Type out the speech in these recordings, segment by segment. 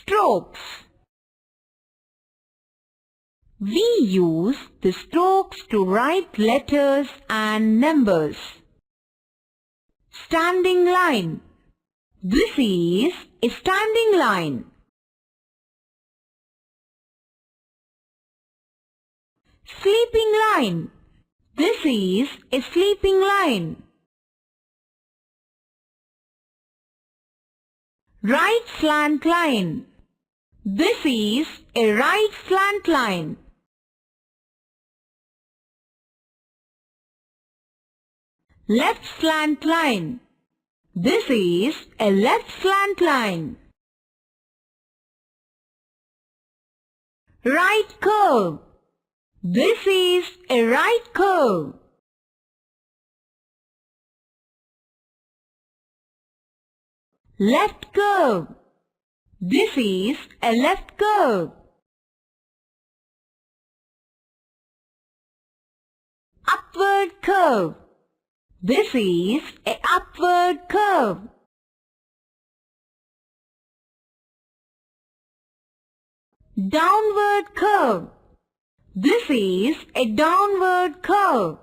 Strokes. We use the strokes to write letters and numbers. Standing line. This is a standing line. Sleeping line. This is a sleeping line. Right slant line. This is a right slant line. Left slant line. This is a left slant line. Right curve. This is a right curve. Left curve. This is a left curve. Upward curve. This is a upward curve. Downward curve. This is a downward curve.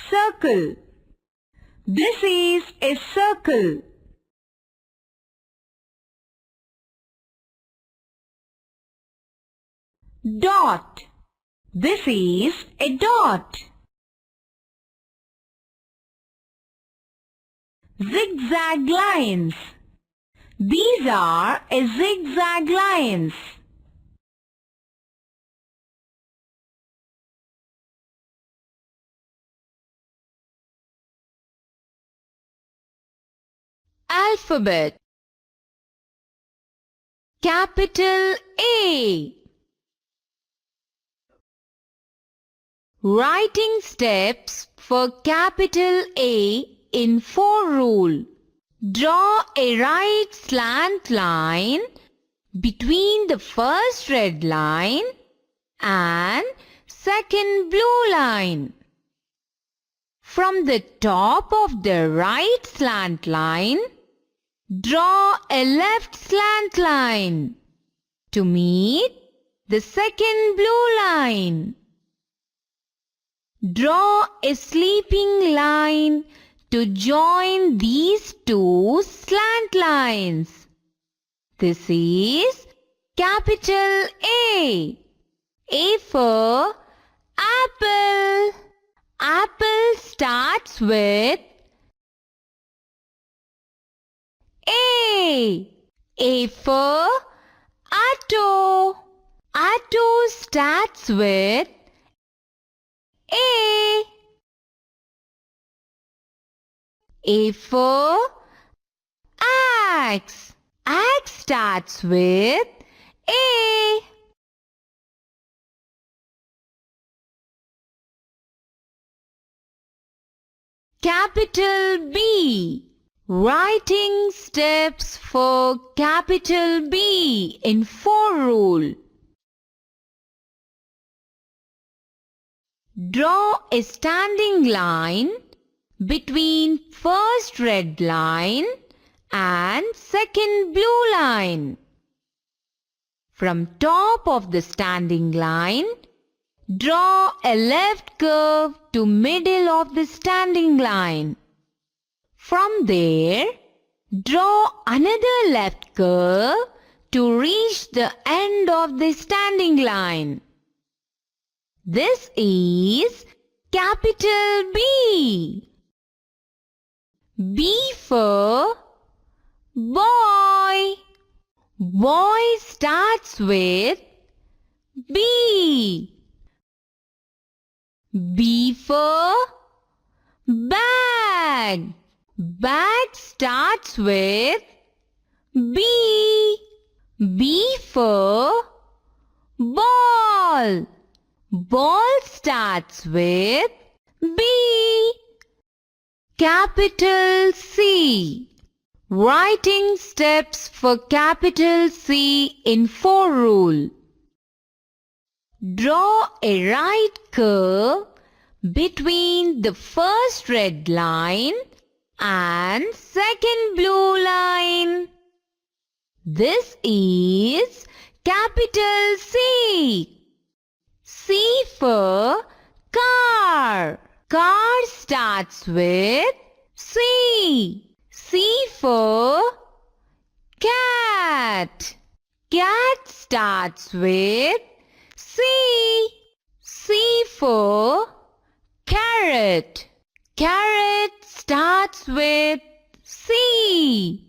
Circle. This is a circle. Dot. This is a dot. Zigzag lines. These are a zigzag lines. Alphabet. Capital A. Writing steps for capital A in 4 rule. Draw a right slant line between the first red line and second blue line. From the top of the right slant line, draw a left slant line to meet the second blue line. Draw a sleeping line to join these two slant lines. This is capital A. A for apple. Apple starts with A. A for auto. Auto starts with A. A for axe. Axe starts with A. Capital B. Writing steps for capital B in 4 rule. Draw a standing line between first red line and second blue line. From top of the standing line, draw a left curve to middle of the standing line. From there, draw another left curve to reach the end of the standing line. This is capital B. B for boy. Boy starts with B. B for bag. Bag starts with B. B for ball. Ball starts with B. Capital C. Writing steps for capital C in 4 rule. Draw a right curve between the first red line and second blue line. This is capital C. C for car. Car starts with C. C for cat. Cat starts with C. C for carrot. Carrot starts with C.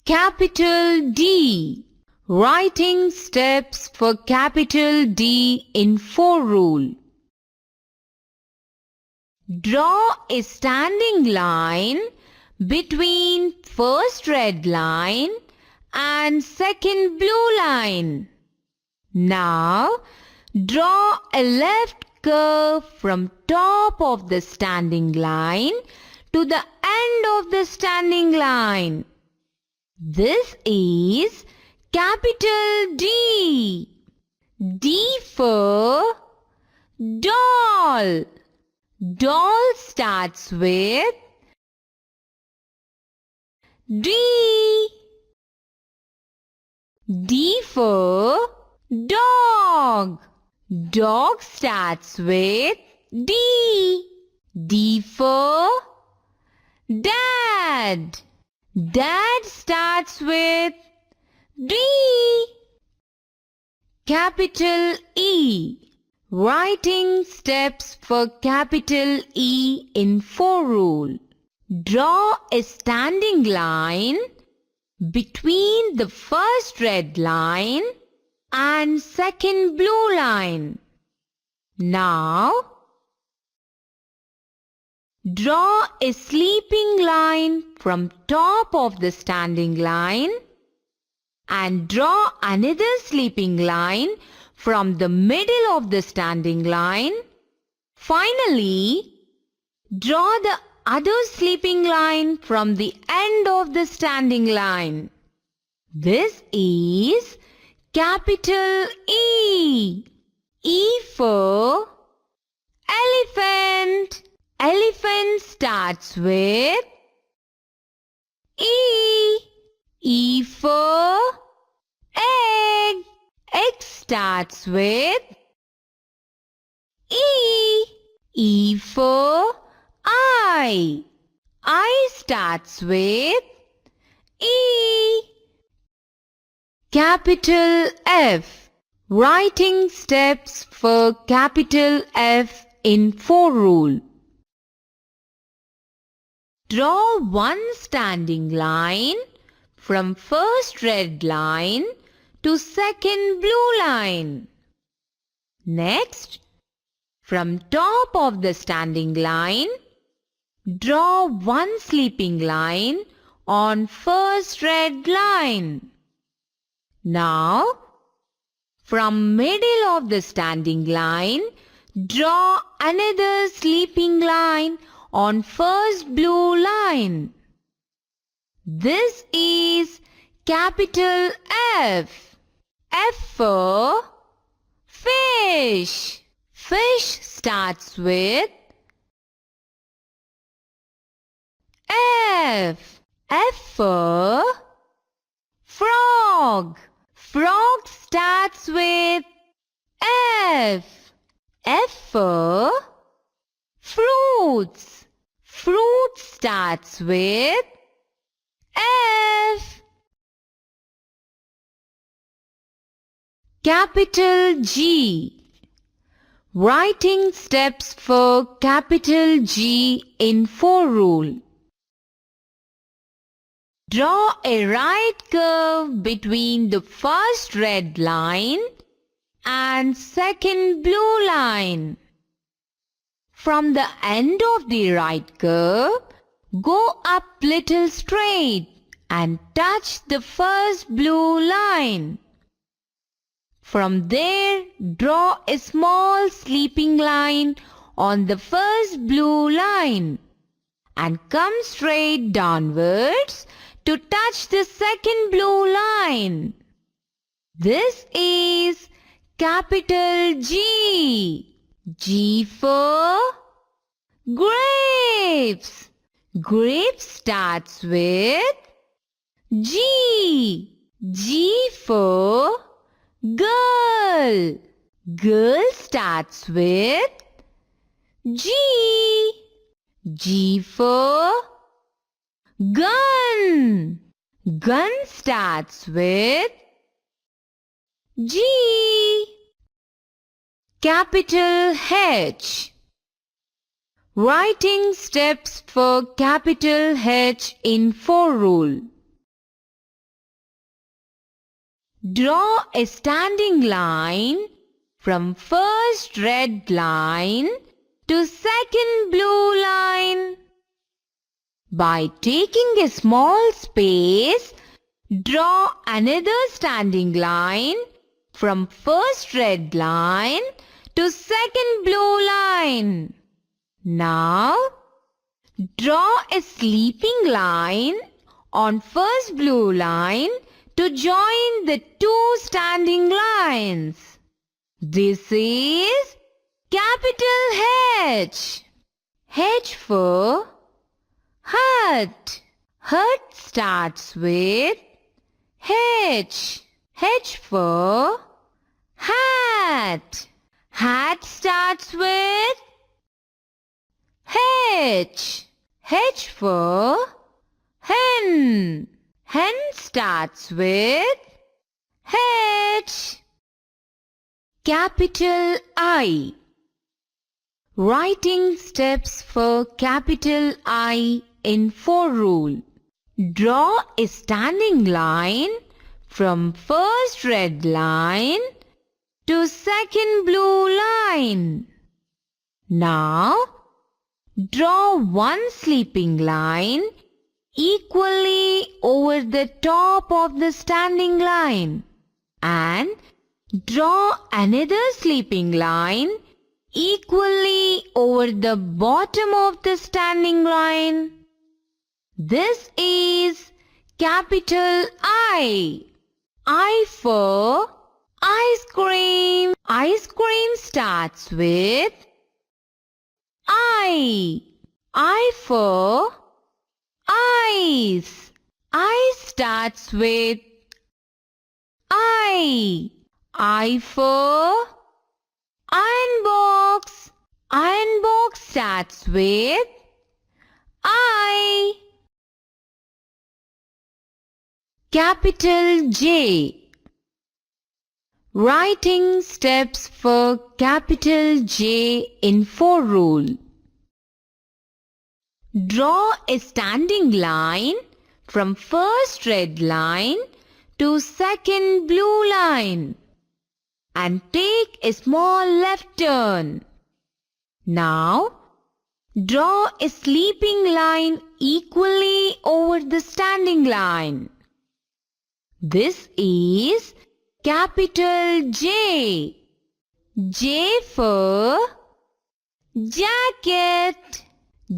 Capital D. Writing steps for capital D in 4 rule. Draw a standing line between first red line and second blue line. Now, draw a left curve from top of the standing line to the end of the standing line. This is capital D. D for doll. Doll starts with D. D for dog. Dog starts with D. D for dad. Dad starts with D. Capital E. Writing steps for capital E in 4 rule. Draw a standing line between the first red line and second blue line. Now, draw a sleeping line from top of the standing line and draw another sleeping line from the middle of the standing line. Finally, draw the other sleeping line from the end of the standing line. This is capital E. E for elephant. Elephant starts with E. E for egg. Egg starts with E. E for I. I starts with E. Capital F. Writing steps for capital F in 4 rule. Draw one standing line from first red line to second blue line. Next, from top of the standing line, draw one sleeping line on first red line. Now, from middle of the standing line, draw another sleeping line on first blue line. This is capital F. F for fish. Fish starts with F. F for frog. Frog starts with F. F for fruits. Fruit starts with F. Capital G. Writing steps for capital G in 4 rule. Draw a right curve between the first red line and second blue line. From the end of the right curve, go up little straight and touch the first blue line. From there, draw a small sleeping line on the first blue line and come straight downwards to touch the second blue line. This is capital G. G for Grapes. Grapes starts with G. G for girl. Girl starts with G. G for gun. Gun starts with G. Capital H. Writing steps for capital H in 4 rule. Draw a standing line from first red line to second blue line. By taking a small space, draw another standing line from first red line to second blue line. Now, draw a sleeping line on first blue line to join the 2 standing lines. This is capital H. H for hut. Hut starts with H. H for hat. Hat starts with H. H for hen. Hen starts with H. Capital I. Writing steps for capital I in 4 rule. Draw a standing line from first red line to second blue line. Now, draw one sleeping line equally over the top of the standing line and draw another sleeping line equally over the bottom of the standing line. This is capital I. I for ice cream. Ice cream starts with I. I for ice. Ice starts with I. I for iron box. Iron box starts with I. Capital J. Writing steps for capital J in 4 rule. Draw a standing line from first red line to second blue line and take a small left turn. Now, draw a sleeping line equally over the standing line. This is capital J. J for jacket.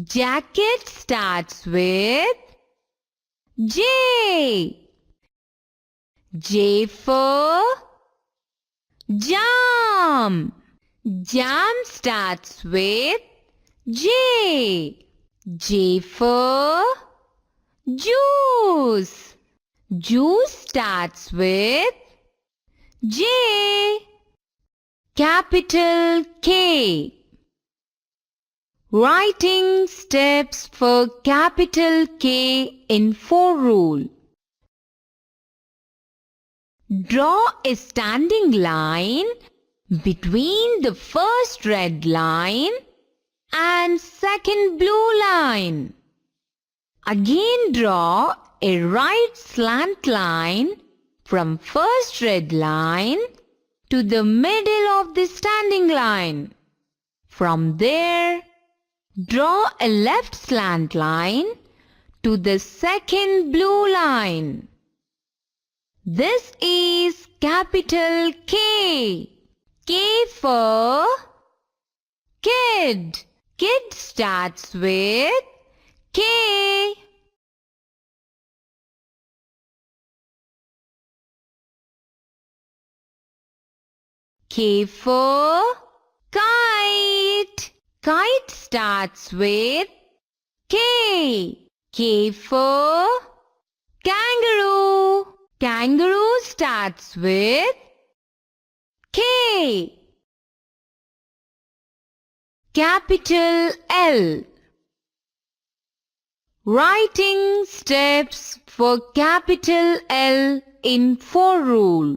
Jacket starts with J. J for jam. Jam starts with J. J for juice. Juice starts with J. Capital K. Writing steps for capital K in 4 rule. Draw a standing line between the first red line and second blue line. Again draw a right slant line from first red line to the middle of the standing line. From there, draw a left slant line to the second blue line. This is capital K. K for kid. Kid starts with K. K for kite. Kite starts with K. K for kangaroo. Kangaroo starts with K. Capital L. Writing steps for capital L in 4 rule.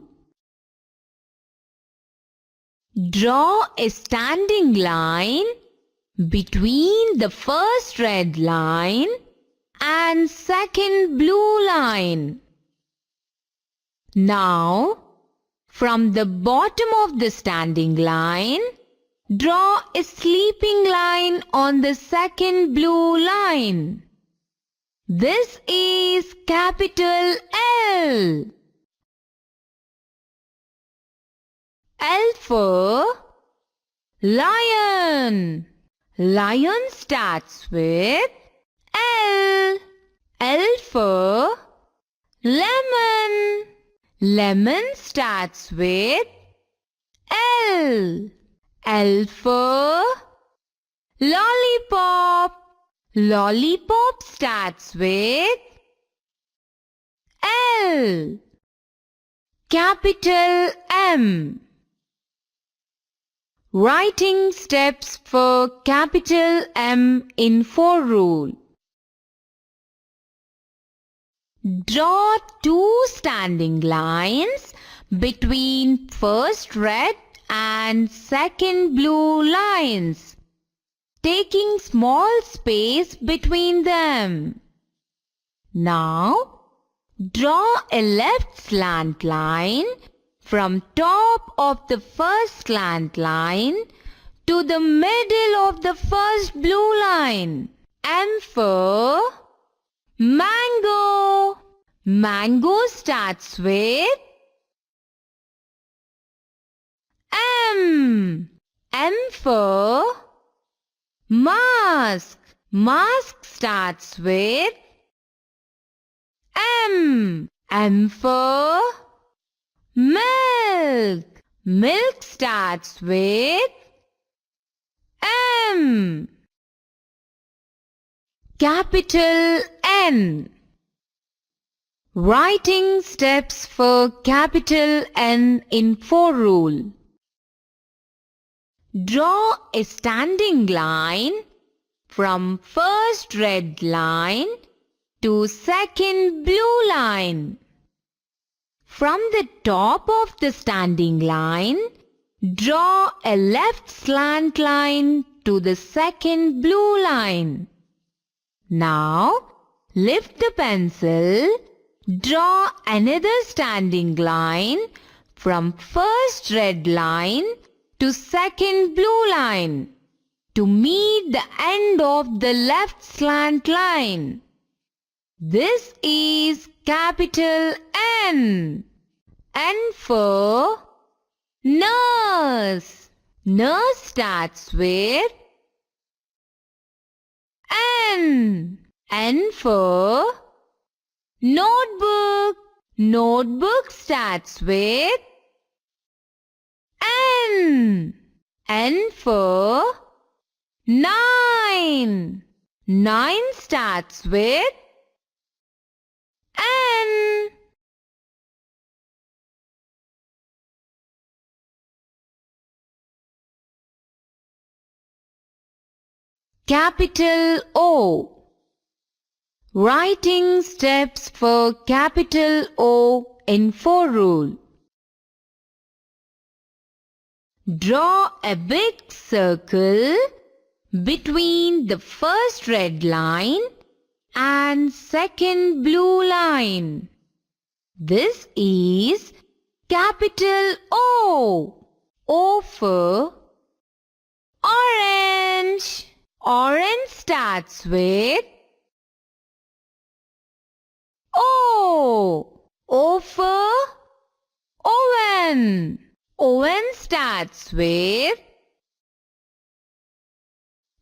Draw a standing line between the first red line and second blue line. Now, from the bottom of the standing line, draw a sleeping line on the second blue line. This is capital L. L for lion. Lion starts with L. L for lemon. Lemon starts with L. L for lollipop. Lollipop starts with L. Capital M. Writing steps for capital M in 4 rule. Draw 2 standing lines between first red and second blue lines, taking small space between them. Now, draw a left slant line from top of the first slant line to the middle of the first blue line. M for mango. Mango starts with M. M for mask. Mask starts with M. M for milk. Milk starts with M. Capital N. Writing steps for capital N in 4 rule. Draw a standing line from first red line to second blue line. From the top of the standing line, draw a left slant line to the second blue line. Now, lift the pencil, draw another standing line from first red line to second blue line to meet the end of the left slant line. This is capital N. N for nurse. Nurse starts with N. N for notebook. Notebook starts with N. N for nine. Nine starts with N. Capital O. Writing steps for capital O in 4 rule. Draw a big circle between the first red line and second blue line. This is capital O. O for orange. Orange starts with O. O for oven. Oven starts with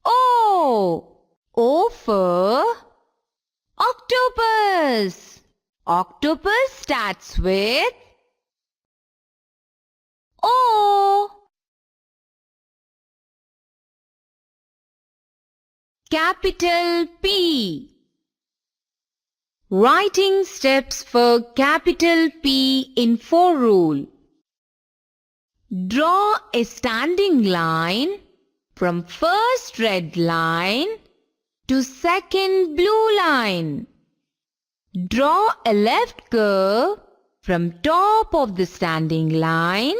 O. O for octopus. Octopus starts with O. Capital P. Writing steps for capital P in 4 rule. Draw a standing line from first red line to second blue line. Draw a left curve from top of the standing line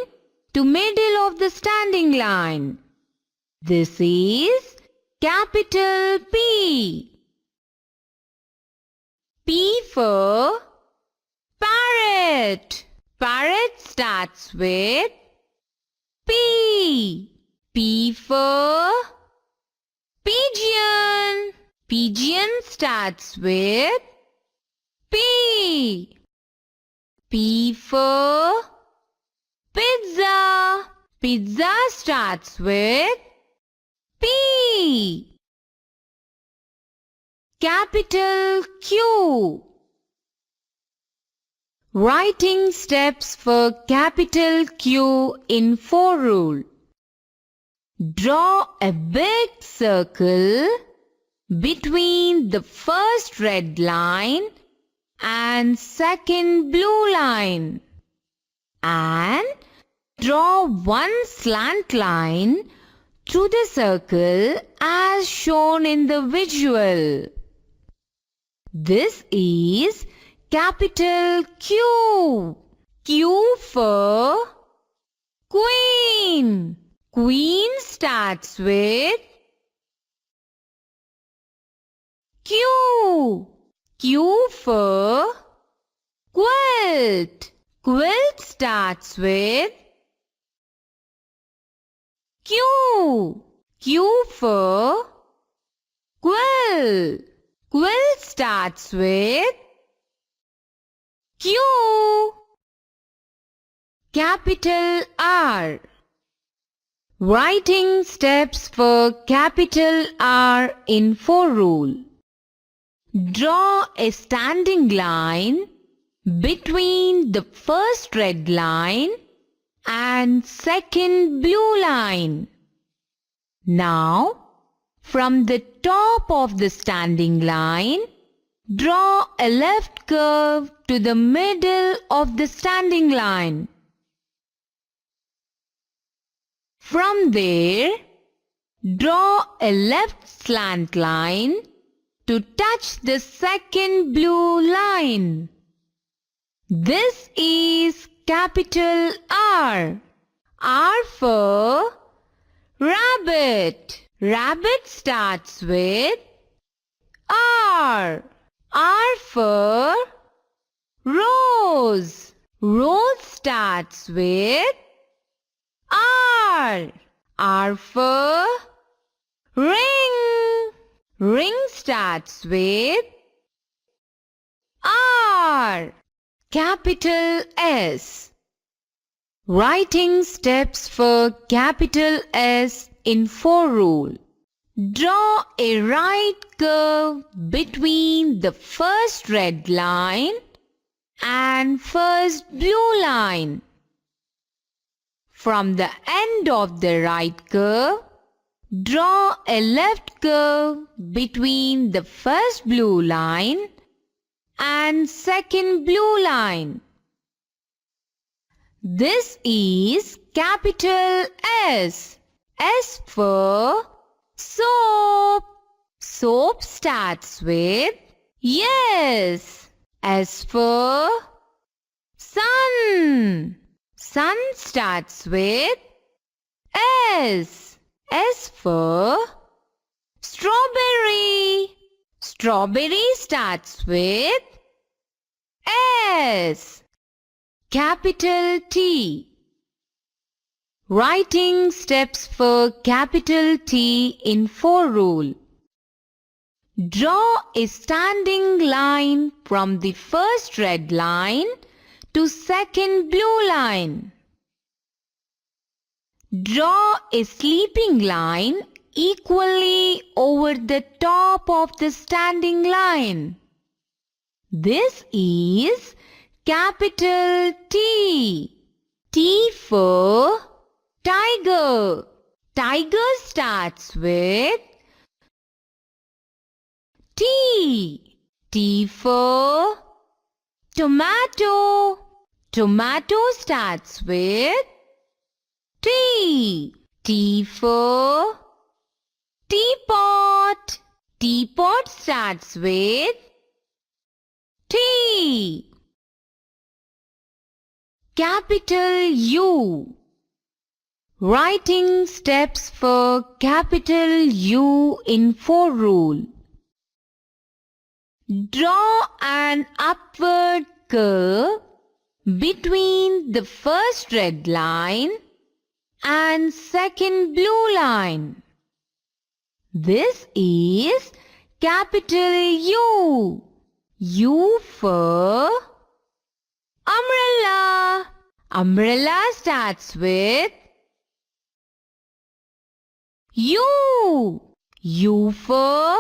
to middle of the standing line. This is capital P. P for parrot. Parrot starts with P. P for pigeon. Pigeon starts with P. P for pizza. Pizza starts with P. Capital Q. Writing steps for capital Q in 4 rule. Draw a big circle between the first red line and second blue line, and draw one slant line through the circle as shown in the visual. This is capital Q. Q for queen. Queen starts with Q. Q for quilt. Quilt starts with Q. Q for quill. Quill starts with Q. Capital R. Writing steps for capital R in 4 rule. Draw a standing line between the first red line and second blue line. Now, from the top of the standing line, draw a left curve to the middle of the standing line. From there, draw a left slant line to touch the second blue line. This is capital R. R for rabbit. Rabbit starts with R. R for rose. Rose starts with R. R for ring. Ring starts with R. Capital S. Writing steps for capital S in 4 rule. Draw a right curve between the first red line and first blue line. From the end of the right curve, draw a left curve between the first blue line and second blue line. This is capital S. S for soap. Soap starts with yes. S for sun. Sun starts with S. S for strawberry. Strawberry starts with S. Capital T. Writing steps for capital T in 4 rule. Draw a standing line from the first red line to second blue line. Draw a sleeping line equally over the top of the standing line. This is capital T. T for tiger. Tiger starts with T. T for tomato. Tomato starts with T. T for teapot. Teapot starts with T. Capital U. Writing steps for capital U in 4 rule. Draw an upward curve between the first red line and second blue line. This is capital U. U for umbrella. Umbrella starts with U. U for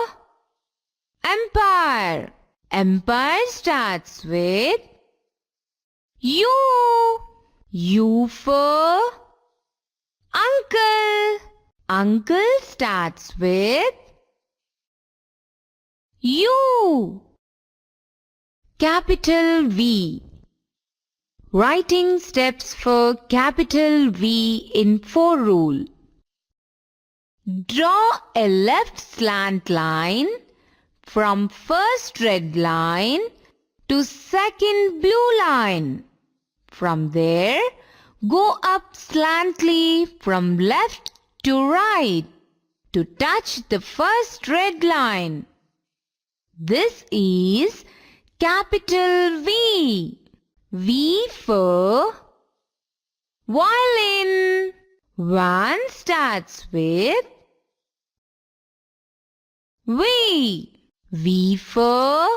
empire. Empire starts with U. U for uncle. Uncle starts with U. Capital V. Writing steps for capital V in 4 rule. Draw a left slant line from first red line to second blue line. From there, go up slantly from left to right to touch the first red line. This is capital V. V for violin. One starts with V. V for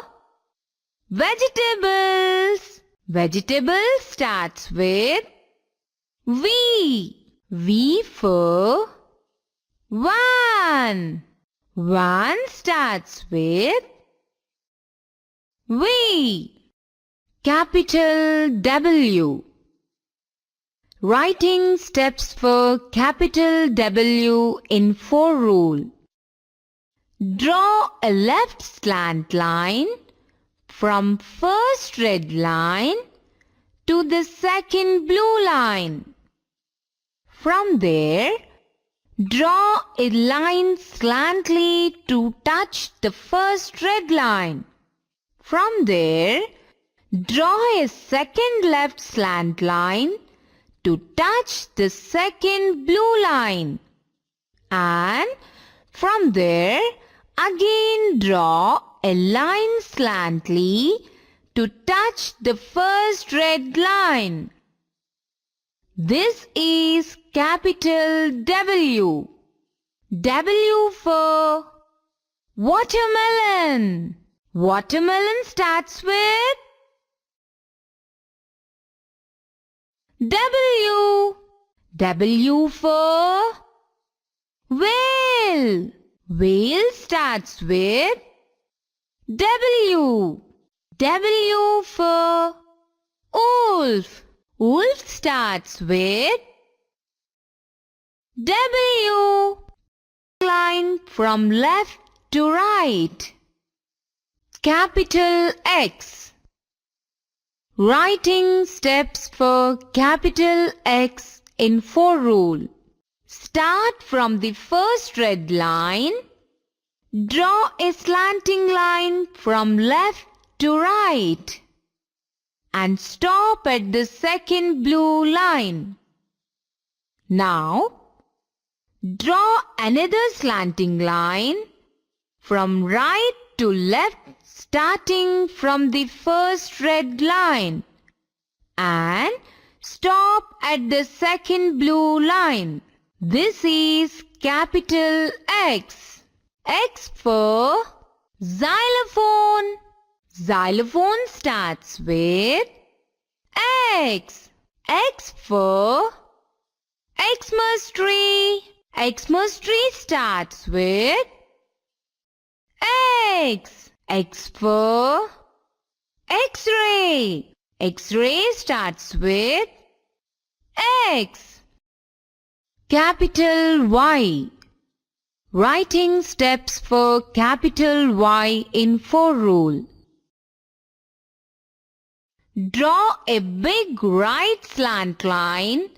vegetables. Vegetable starts with V. V for one. One starts with V. Capital W. Writing steps for capital W in 4 rule. Draw a left slant line from first red line to the second blue line. From there, draw a line slantly to touch the first red line. From there, draw a second left slant line to touch the second blue line. And from there, again draw a line slantly to touch the first red line. This is capital W. W for watermelon. Watermelon starts with W. W for whale. Whale starts with W. W for wolf. Wolf starts with W. Line from left to right. Capital X. Writing steps for capital X in 4 rule. Start from the first red line. Draw a slanting line from left to right. And stop at the second blue line. Now, draw another slanting line from right to left starting from the first red line and stop at the second blue line. This is capital X. X for xylophone. Xylophone starts with X. X for Xmas tree. Xmas tree starts with X. X for X-ray. X-ray starts with X. Capital Y. Writing steps for capital Y in 4 rule. Draw a big right slant line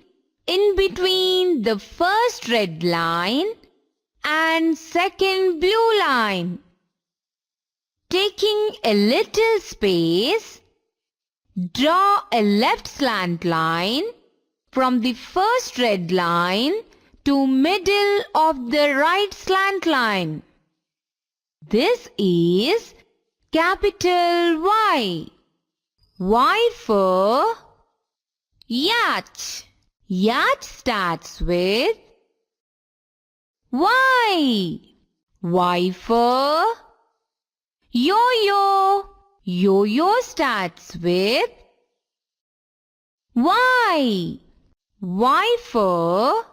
in between the first red line and second blue line. Taking a little space, draw a left slant line from the first red line to middle of the right slant line. This is capital Y. Y for yacht. Yacht starts with Y. Y for yo-yo. Yo-yo starts with Y. Y for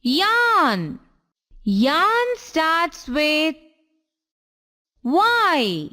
yarn. Yarn starts with Y.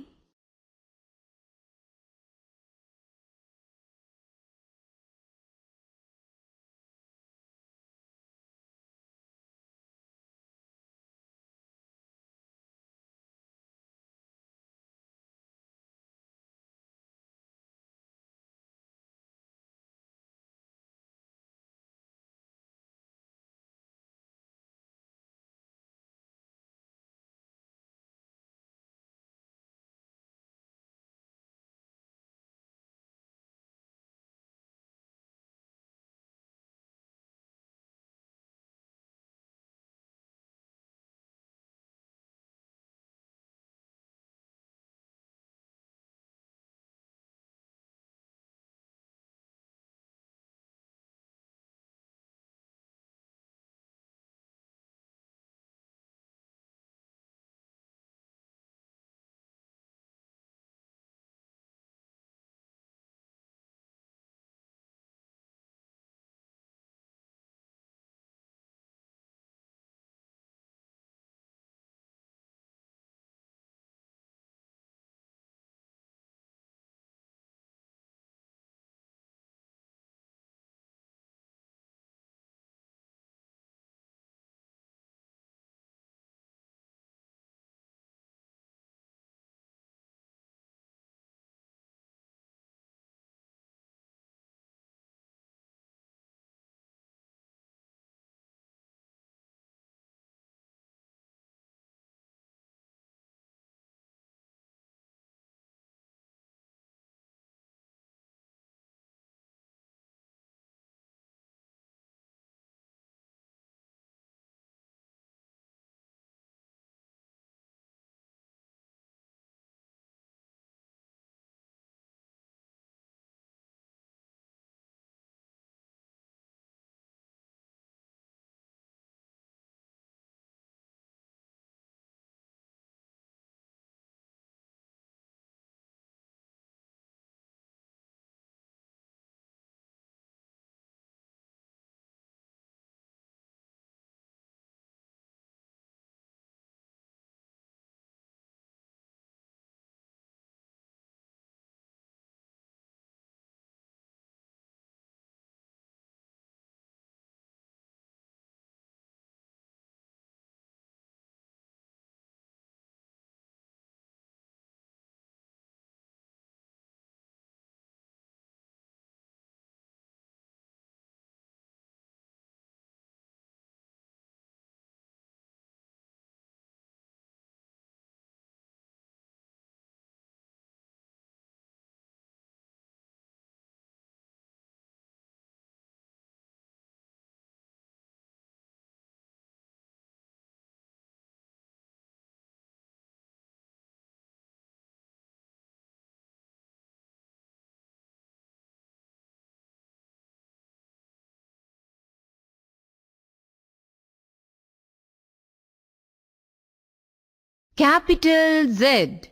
Capital Z.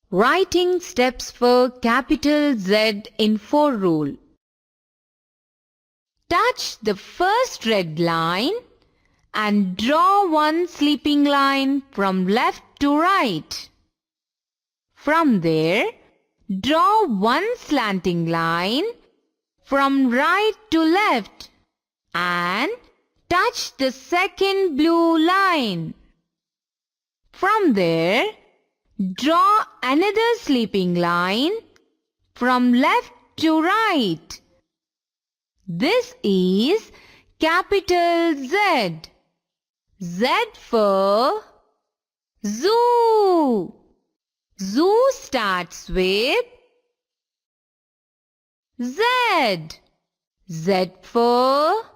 Writing steps for capital Z in 4 rule. Touch the first red line and draw one sleeping line from left to right. From there, draw one slanting line from right to left and touch the second blue line. From there, draw another sleeping line from left to right. This is capital Z. Z for Zoo. Zoo starts with Z. Z for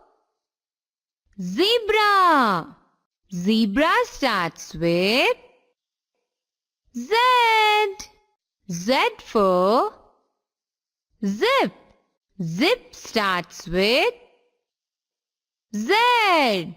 Zebra. Zebra starts with Z. Z for Zip. Zip starts with Z.